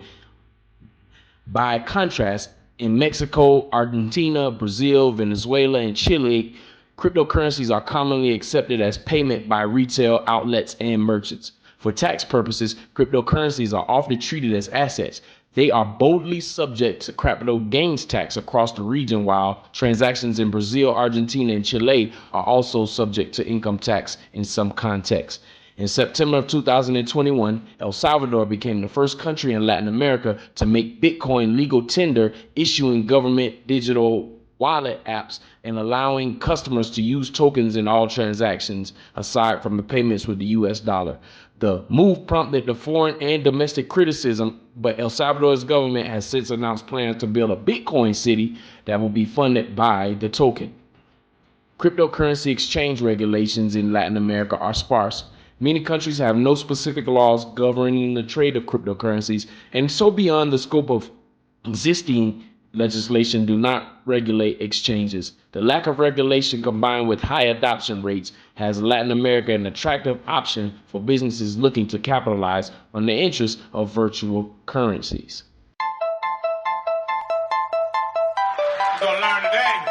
By contrast, in Mexico, Argentina, Brazil, Venezuela, and Chile, cryptocurrencies are commonly accepted as payment by retail outlets and merchants. For tax purposes, cryptocurrencies are often treated as assets. They are boldly subject to capital gains tax across the region, while transactions in Brazil, Argentina, and Chile are also subject to income tax in some contexts. In September of 2021, El Salvador became the first country in Latin America to make Bitcoin legal tender, issuing government digital wallet apps and allowing customers to use tokens in all transactions, aside from the payments with the US dollar. The move prompted the foreign and domestic criticism, but El Salvador's government has since announced plans to build a Bitcoin city that will be funded by the token. Cryptocurrency exchange regulations in Latin America are sparse. Many countries have no specific laws governing the trade of cryptocurrencies, and so beyond the scope of existing legislation do not regulate exchanges. The lack of regulation combined with high adoption rates has Latin America an attractive option for businesses looking to capitalize on the interest of virtual currencies. You're gonna learn today.